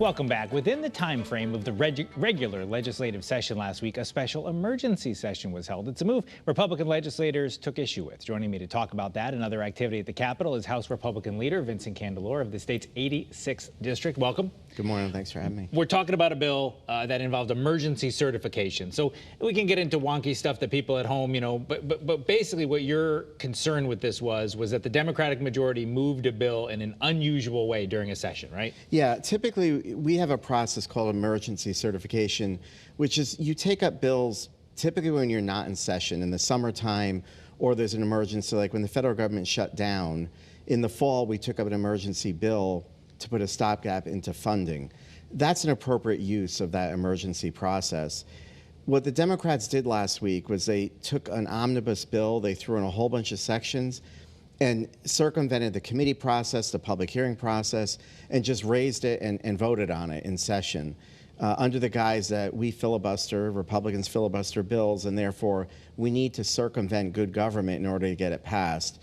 Welcome back. Within the time frame of the regular legislative session last week, a special emergency session was held. It's a move Republican legislators took issue with. Joining me to talk about that and other activity at the Capitol is House Republican leader Vincent Candelora of the state's 86th district. Welcome. Good morning. Thanks for having me. We're talking about a bill that involved emergency certification. So we can get into wonky stuff that people at home, but basically what your concern with this was that the Democratic majority moved a bill in an unusual way during a session, right? Yeah, typically we have a process called emergency certification, which is you take up bills typically when you're not in session in the summertime, or there's an emergency, like when the federal government shut down. In the fall, we took up an emergency bill to put a stopgap into funding. That's an appropriate use of that emergency process. What the Democrats did last week was they took an omnibus bill, they threw in a whole bunch of sections, and circumvented the committee process, the public hearing process, and just raised it and voted on it in session under the guise that we filibuster, Republicans filibuster bills, and therefore we need to circumvent good government in order to get it passed.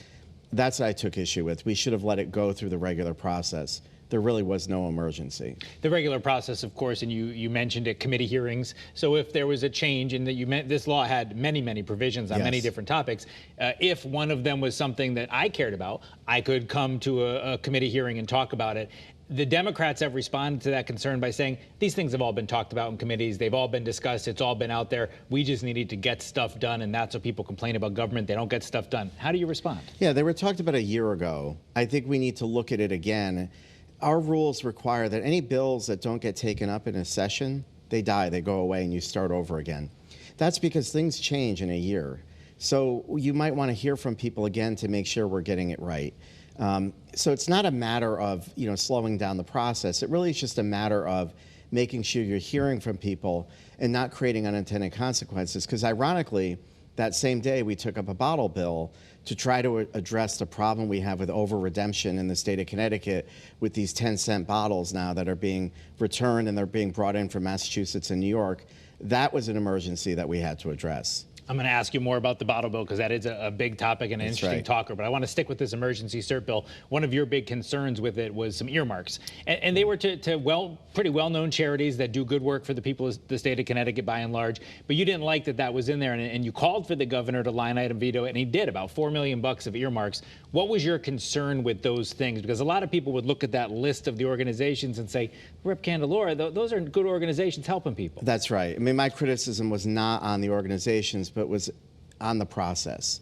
That's what I took issue with. We should have let it go through the regular process. There really was no emergency. The regular process, of course, and you mentioned it, committee hearings. So if there was a change in that this law had many provisions on many different topics, if one of them was something that I cared about, I could come to a committee hearing and talk about it. The Democrats have responded to that concern by saying these things have all been talked about in committees. They've all been discussed. It's all been out there. We just needed to get stuff done, and that's what people complain about government. They don't get stuff done. How do you respond? Yeah, they were talked about a year ago. I think we need to look at it again. Our rules require that any bills that don't get taken up in a session, they die, they go away, and you start over again. That's because things change in a year. So you might want to hear from people again to make sure we're getting it right. So it's not a matter of slowing down the process. It really is just a matter of making sure you're hearing from people and not creating unintended consequences. Because ironically, that same day we took up a bottle bill to try to address the problem we have with over-redemption in the state of Connecticut with these 10-cent bottles now that are being returned and they're being brought in from Massachusetts and New York. That was an emergency that we had to address. I'm going to ask you more about the bottle bill because that is a big topic and an interesting talker. But I want to stick with this emergency cert bill. One of your big concerns with it was some earmarks. And they were to pretty well-known charities that do good work for the people of the state of Connecticut by and large. But you didn't like that was in there. And you called for the governor to line item veto it. And he did, about $4 million of earmarks. What was your concern with those things? Because a lot of people would look at that list of the organizations and say, Rep. Candelora, those are good organizations helping people. That's right. I mean, my criticism was not on the organizations, but was on the process.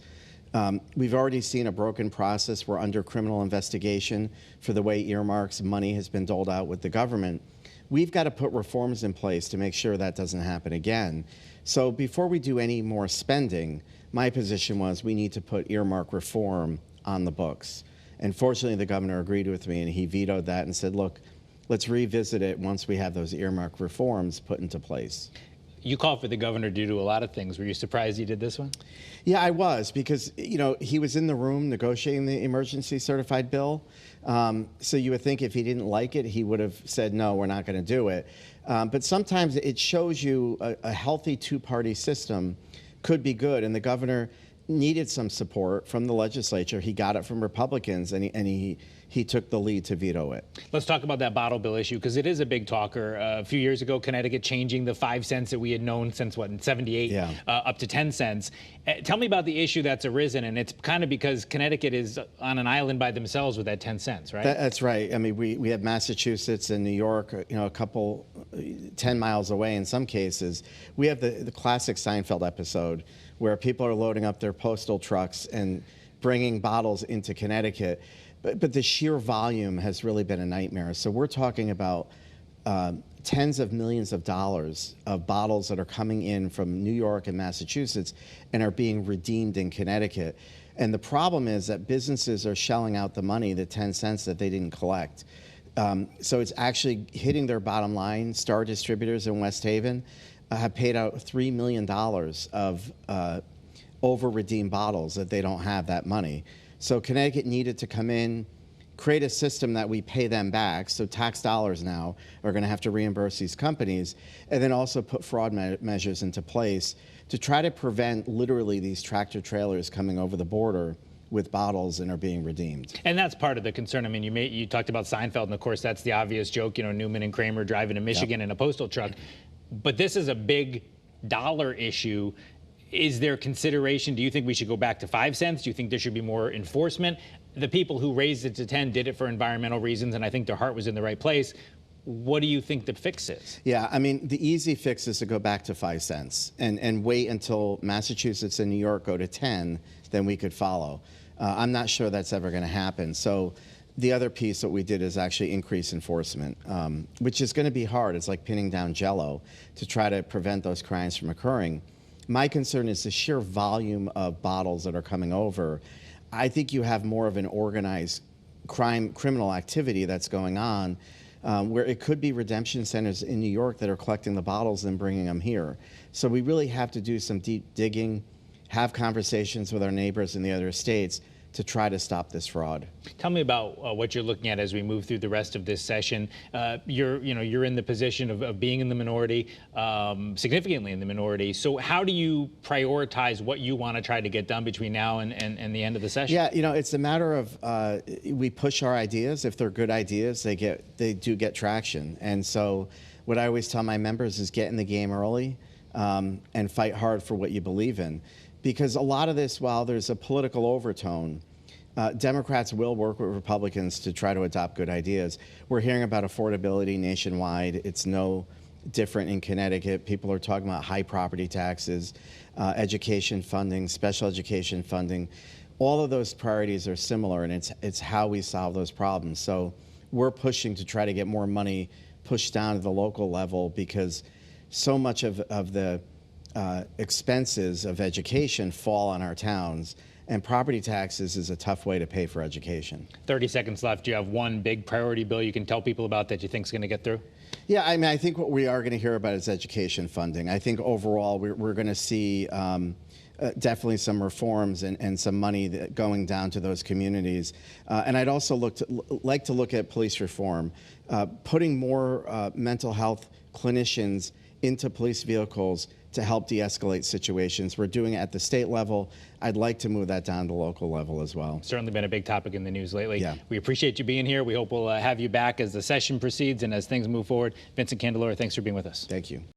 We've already seen a broken process. We're under criminal investigation for the way earmarks money has been doled out with the government. We've got to put reforms in place to make sure that doesn't happen again. So before we do any more spending, my position was we need to put earmark reform on the books. And fortunately, the governor agreed with me and he vetoed that and said, look, let's revisit it once we have those earmark reforms put into place. You called for the governor to do a lot of things. Were you surprised he did this one? Yeah, I was, because he was in the room negotiating the emergency certified bill. So you would think if he didn't like it, he would have said, no, we're not going to do it. But sometimes it shows you a healthy two-party system could be good, and the governor needed some support from the legislature. He got it from Republicans, and he took the lead to veto it. Let's talk about that bottle bill issue, because it is a big talker. A few years ago, Connecticut changing the 5 cents that we had known since, in 78, up to 10 cents. Tell me about the issue that's arisen, and it's kind of because Connecticut is on an island by themselves with that 10 cents, right? That's right. I mean, we have Massachusetts and New York, a couple 10 miles away in some cases. We have the classic Seinfeld episode where people are loading up their postal trucks and bringing bottles into Connecticut. But the sheer volume has really been a nightmare. So we're talking about tens of millions of dollars of bottles that are coming in from New York and Massachusetts and are being redeemed in Connecticut. And the problem is that businesses are shelling out the money, the 10 cents that they didn't collect. So it's actually hitting their bottom line. Star Distributors in West Haven have paid out $3 million of over-redeemed bottles that they don't have that money. So Connecticut needed to come in, create a system that we pay them back, so tax dollars now are going to have to reimburse these companies, and then also put fraud measures into place to try to prevent literally these tractor trailers coming over the border with bottles and are being redeemed. And that's part of the concern. I mean, you talked about Seinfeld, and of course that's the obvious joke, Newman and Kramer driving to Michigan in a postal truck. But this is a big dollar issue. Is there consideration? Do you think we should go back to 5 cents? Do you think there should be more enforcement? The people who raised it to 10 did it for environmental reasons, and I think their heart was in the right place. What do you think the fix is? Yeah, I mean, the easy fix is to go back to 5 cents and wait until Massachusetts and New York go to 10, then we could follow. I'm not sure that's ever going to happen. So the other piece that we did is actually increase enforcement, which is going to be hard. It's like pinning down Jell-O to try to prevent those crimes from occurring. My concern is the sheer volume of bottles that are coming over. I think you have more of an organized criminal activity that's going on, where it could be redemption centers in New York that are collecting the bottles and bringing them here. So we really have to do some deep digging, have conversations with our neighbors in the other states to try to stop this fraud. Tell me about what you're looking at as we move through the rest of this session. You're in the position of being in the minority, significantly in the minority. So how do you prioritize what you want to try to get done between now and the end of the session? Yeah, it's a matter of we push our ideas. If they're good ideas, they do get traction. And so what I always tell my members is get in the game early and fight hard for what you believe in. Because a lot of this, while there's a political overtone, Democrats will work with Republicans to try to adopt good ideas. We're hearing about affordability nationwide. It's no different in Connecticut. People are talking about high property taxes, education funding, special education funding. All of those priorities are similar, and it's how we solve those problems. So we're pushing to try to get more money pushed down to the local level, because so much of the expenses of education fall on our towns, and property taxes is a tough way to pay for education. 30 seconds left. Do you have one big priority bill you can tell people about that you think is going to get through? Yeah, I mean, I think what we are going to hear about is education funding. I think overall we're going to see definitely some reforms and some money going down to those communities. And I'd also like to look at police reform, putting more mental health clinicians into police vehicles to help de-escalate situations. We're doing it at the state level. I'd like to move that down to local level as well. Certainly been a big topic in the news lately. Yeah. We appreciate you being here. We hope we'll have you back as the session proceeds and as things move forward. Vincent Candelora, thanks for being with us. Thank you.